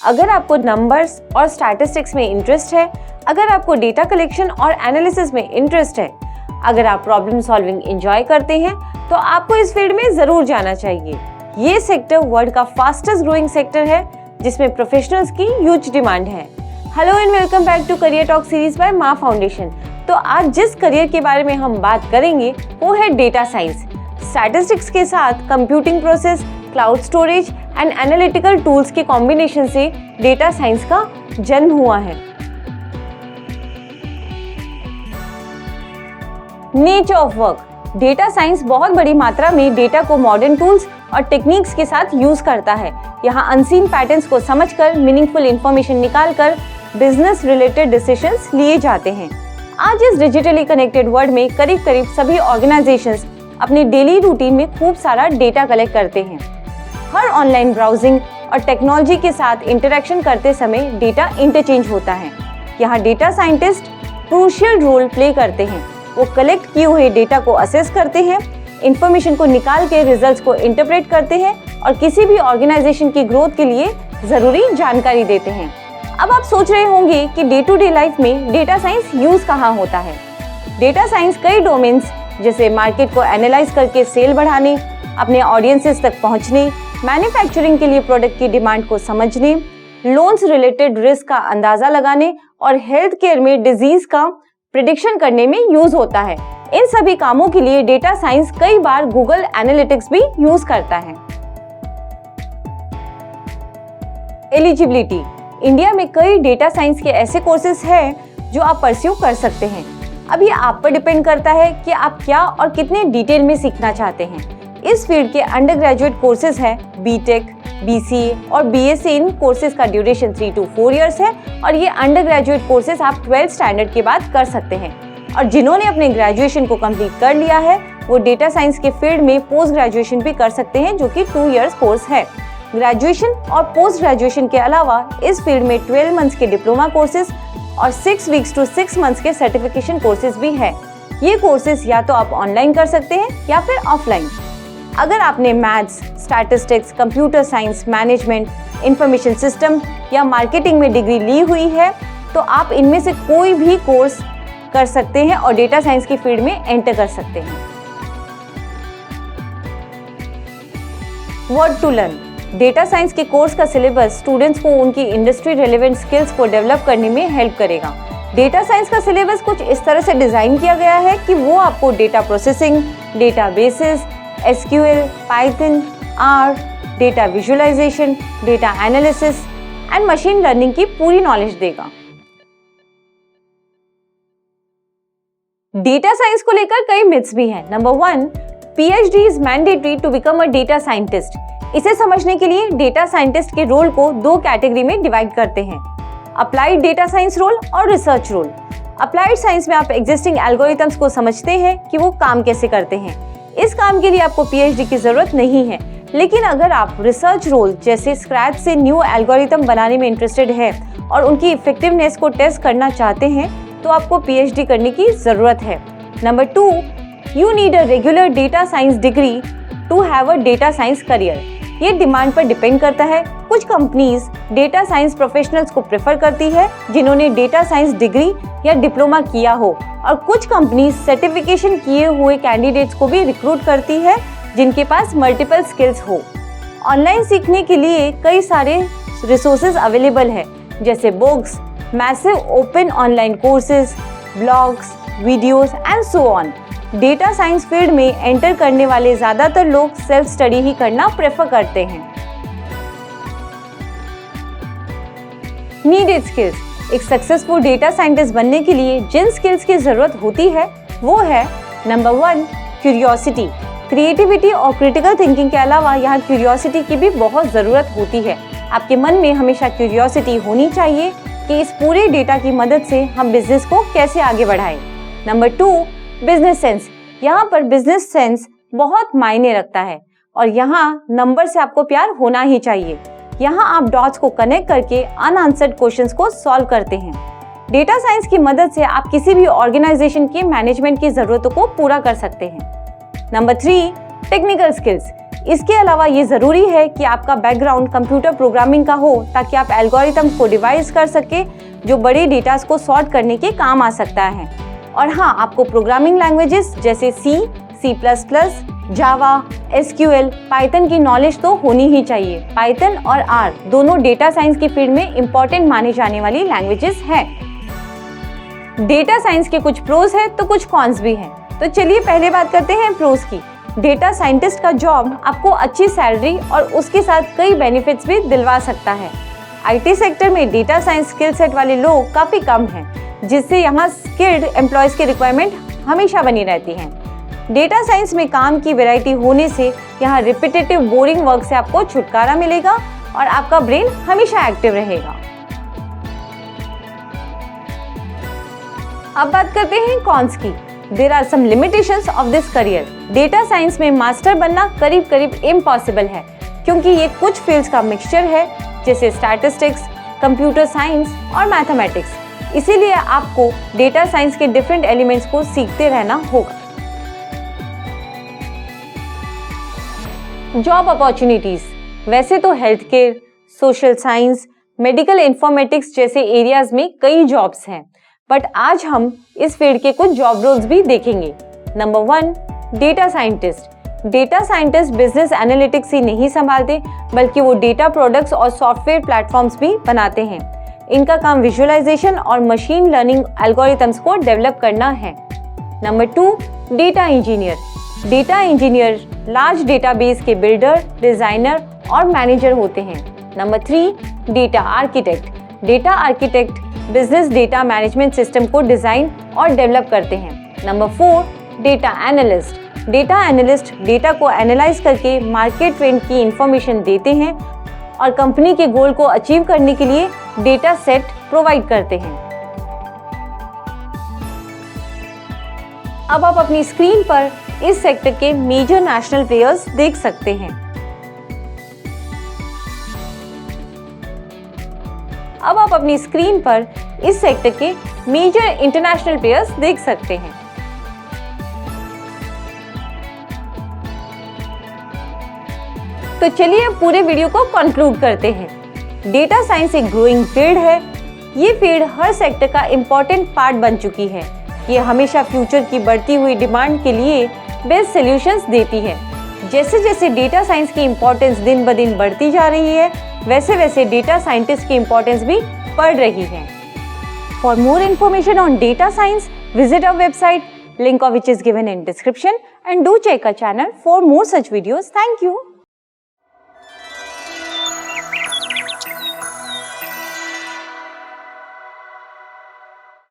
अगर आपको नंबर्स और स्टैटिस्टिक्स में इंटरेस्ट है, अगर आपको डेटा कलेक्शन और एनालिसिस में इंटरेस्ट है, अगर आप प्रॉब्लम सॉल्विंग एंजॉय करते हैं, तो आपको इस फील्ड में जरूर जाना चाहिए। ये सेक्टर वर्ल्ड का फास्टेस्ट ग्रोइंग सेक्टर है, जिसमें प्रोफेशनल्स की ह्यूज डिमांड है। Hello and welcome back to career talk series by Maa foundation. तो आज जिस करियर के बारे में हम बात करेंगे वो है डेटा साइंस। स्टैटिस्टिक्स के साथ computing process, cloud storage and analytical tools के कॉम्बिनेशन से डेटा साइंस का जन्म हुआ है। Nature of work. Data science बहुत बड़ी मात्रा में डेटा को मॉडर्न टूल्स और टेक्निक्स के साथ यूज करता है। यहाँ अनसीन पैटर्न्स को समझकर मीनिंगफुल इंफॉर्मेशन निकालकर बिजनेस रिलेटेड डिसीजंस लिए जाते हैं। आज इस डिजिटली कनेक्टेड वर्ल्ड में करीब करीब सभी ऑर्गेनाइजेशंस अपनी डेली रूटीन में खूब सारा डेटा कलेक्ट करते हैं। हर ऑनलाइन ब्राउजिंग और टेक्नोलॉजी के साथ इंटरेक्शन करते समय डेटा इंटरचेंज होता है। यहाँ data scientist crucial role play करते हैं। वो कलेक्ट किए हुए डेटा को असेस करते हैं, इंफॉर्मेशन को निकाल के रिजल्ट्स को इंटरप्रेट करते हैं और किसी भी ऑर्गेनाइजेशन की ग्रोथ के लिए जरूरी जानकारी देते हैं। अब आप सोच रहे होंगे कि डे टू डे लाइफ में डेटा साइंस यूज कहाँ होता है। डेटा साइंस कई डोमेन्स जैसे मार्केट को एनालाइज करके सेल बढ़ाने, अपने ऑडियंसेस तक पहुंचने, मैन्युफैक्चरिंग के लिए प्रोडक्ट की डिमांड को समझने, लोन्स रिलेटेड रिस्क का अंदाजा लगाने और हेल्थ केयर में डिजीज का प्रिडिक्शन करने में यूज होता है। इन सभी कामों के लिए डेटा साइंस कई बार गूगल एनालिटिक्स भी यूज करता है। एलिजिबिलिटी। इंडिया में कई डेटा साइंस के ऐसे कोर्सेज हैं जो आप परस्यू कर सकते हैं। अब ये आप पर डिपेंड करता है कि आप क्या और कितने डिटेल में सीखना चाहते हैं। इस फील्ड के अंडर ग्रेजुएट कोर्सेज हैं बीटेक, बीसीए और बीएससी। इन कोर्सेज का ड्यूरेशन 3 to 4 इयर्स है और ये अंडर ग्रेजुएट कोर्सेज आप 12th स्टैंडर्ड के बाद कर सकते हैं। और जिन्होंने अपने ग्रेजुएशन को कंप्लीट कर लिया है वो डेटा साइंस के फील्ड में पोस्ट ग्रेजुएशन भी कर सकते हैं, जो कि 2 इयर्स कोर्स है। ग्रेजुएशन और पोस्ट ग्रेजुएशन के अलावा इस फील्ड में 12 मंथ्स के डिप्लोमा कोर्सेज और 6 weeks to 6 months के सर्टिफिकेशन कोर्सेज भी है। ये कोर्सेज या तो आप ऑनलाइन कर सकते हैं या फिर ऑफलाइन। अगर आपने maths, statistics, computer science, management, information system या मार्केटिंग में डिग्री ली हुई है तो आप इनमें से कोई भी कोर्स कर सकते हैं और डेटा साइंस की फील्ड में एंटर कर सकते हैं। What to learn. Data science के कोर्स का सिलेबस स्टूडेंट्स को उनकी इंडस्ट्री रेलेवेंट स्किल्स को डेवलप करने में हेल्प करेगा। डेटा साइंस का सिलेबस कुछ इस तरह से डिजाइन किया गया है कि वो आपको data processing, databases, SQL, Python, R, data visualisation, data analysis and machine learning की पूरी नॉलेज देगा। डेटा साइंस को लेकर कई मिथ्स भी हैं। Number 1, PhD is mandatory to become a data scientist. इसे समझने के लिए डेटा साइंटिस्ट के रोल को 2 कैटेगरी में डिवाइड करते हैं, अप्लाइड डेटा साइंस रोल और रिसर्च रोल। अप्लाइड साइंस में आप एग्जिस्टिंग एल्गोरिथम्स को समझते हैं कि वो काम कैसे करते हैं। इस काम के लिए आपको पीएचडी की जरूरत नहीं है। लेकिन अगर आप रिसर्च रोल जैसे स्क्रैच से न्यू एल्गोरिथम बनाने में इंटरेस्टेड है और उनकी इफेक्टिवनेस को टेस्ट करना चाहते हैं तो आपको पीएचडी करने की जरूरत है। Number 2, you need a regular data science degree to have a data science career. ये डिमांड पर डिपेंड करता है। कुछ कंपनीज डेटा साइंस प्रोफेशनल्स को प्रेफर करती है जिन्होंने डेटा साइंस डिग्री या डिप्लोमा किया हो, और कुछ कंपनीज सर्टिफिकेशन किए हुए कैंडिडेट्स को भी रिक्रूट करती है जिनके पास मल्टीपल स्किल्स हो। ऑनलाइन सीखने के लिए कई सारे रिसोर्सेज अवेलेबल है, जैसे books, massive open online courses, blogs, videos and so on. Data science field में एंटर करने वाले ज्यादातर लोग सेल्फ स्टडी ही करना प्रेफर करते हैं। Needed skills. एक सक्सेसफुल डेटा साइंटिस्ट बनने के लिए जिन स्किल्स की जरूरत होती है वो है नंबर 1, क्यूरियोसिटी। क्रिएटिविटी और क्रिटिकल थिंकिंग के अलावा यहाँ क्यूरियोसिटी की भी बहुत जरूरत होती है। आपके मन में हमेशा क्यूरियोसिटी होनी चाहिए कि इस पूरे डेटा की मदद से हम बिजनेस को कैसे आगे बढ़ाएं। Number 2, business sense. यहाँ पर बिजनेस सेंस बहुत मायने रखता है और यहाँ नंबर से आपको प्यार होना ही चाहिए। यहाँ आप डॉट्स को कनेक्ट करके अनआंसर्ड क्वेश्चंस को सॉल्व करते हैं। डेटा साइंस की मदद से आप किसी भी ऑर्गेनाइजेशन के मैनेजमेंट की जरूरतों को पूरा कर सकते हैं। Number 3, technical skills. इसके अलावा ये ज़रूरी है कि आपका बैकग्राउंड कंप्यूटर प्रोग्रामिंग का हो ताकि आप एल्गोरिथम्स को डिवाइस कर सके जो बड़े डेटास को सॉर्ट करने के काम आ सकता है। और हाँ, आपको प्रोग्रामिंग लैंग्वेजेस जैसे सी, C++, जावा, SQL, पाइथन की नॉलेज तो होनी ही चाहिए। पाइथन और R दोनों डेटा साइंस की फील्ड में इम्पोर्टेंट मानी जाने वाली लैंग्वेजेस हैं। डेटा साइंस के कुछ प्रोज है तो कुछ कॉन्स भी हैं। तो चलिए पहले बात करते हैं प्रोज की। डेटा साइंटिस्ट का जॉब आपको अच्छी सैलरी और उसके साथ कई बेनिफिट्स भी दिलवा सकता है। IT सेक्टर में डेटा साइंस स्किल सेट वाले लोग काफ़ी कम हैं, जिससे यहाँ स्किल्ड एम्प्लॉयज की रिक्वायरमेंट हमेशा बनी रहती है। डेटा साइंस में काम की वैरायटी होने से यहाँ रिपीटेटिव बोरिंग वर्क से आपको छुटकारा मिलेगा और आपका ब्रेन हमेशा एक्टिव रहेगा। अब बात करते हैं कॉन्स की। There are some limitations of this career. Data science में मास्टर बनना करीब करीब इम्पॉसिबल है, क्योंकि ये कुछ फील्ड्स का मिक्सचर है, जैसे स्टैटिस्टिक्स, कंप्यूटर साइंस और मैथमेटिक्स। इसीलिए आपको डेटा साइंस के डिफरेंट एलिमेंट्स को सीखते रहना होगा। Job opportunities. वैसे तो health care, social science, medical informatics जैसे एरियाज में कई जॉब्स हैं, बट आज हम इस फील्ड के कुछ जॉब रोल्स भी देखेंगे। Number 1, data scientist. Data scientist business analytics ही नहीं संभालते, बल्कि वो डेटा प्रोडक्ट्स और सॉफ्टवेयर प्लेटफॉर्म्स भी बनाते हैं। इनका काम विजुअलाइजेशन और मशीन लर्निंग एल्गोरिथम्स को डेवलप करना है। Number 2, data engineer. Data engineer large database के बिल्डर, डिजाइनर और मैनेजर होते हैं। Number 3, data architect. Data architect business data management system को डिजाइन और डेवलप करते हैं। Number 4, data analyst. Data analyst data को एनालाइज करके मार्केट ट्रेंड की इंफॉर्मेशन देते हैं और कंपनी के गोल को अचीव करने के लिए डेटा सेट प्रोवाइड करते हैं। अब आप अपनी स्क्रीन पर इस सेक्टर के मेजर नेशनल प्लेयर्स देख सकते हैं। अब आप अपनी स्क्रीन पर इस सेक्टर के मेजर इंटरनेशनल प्लेयर्स देख सकते हैं। तो चलिए अब पूरे वीडियो को कंक्लूड करते हैं। डेटा साइंस एक ग्रोइंग फील्ड है। ये फील्ड हर सेक्टर का इम्पोर्टेंट पार्ट बन चुकी है। ये हमेशा फ्यूचर की बढ़ती हुई डिमांड के लिए बेस्ट सॉल्यूशंस देती है। जैसे जैसे डेटा साइंस की इम्पोर्टेंस दिन ब दिन बढ़ती जा रही है, वैसे वैसे डेटा साइंटिस्ट की इम्पोर्टेंस भी बढ़ रही है। For more information on data science, visit our website, link of which is given in description, and do check our channel for more such videos. Thank you.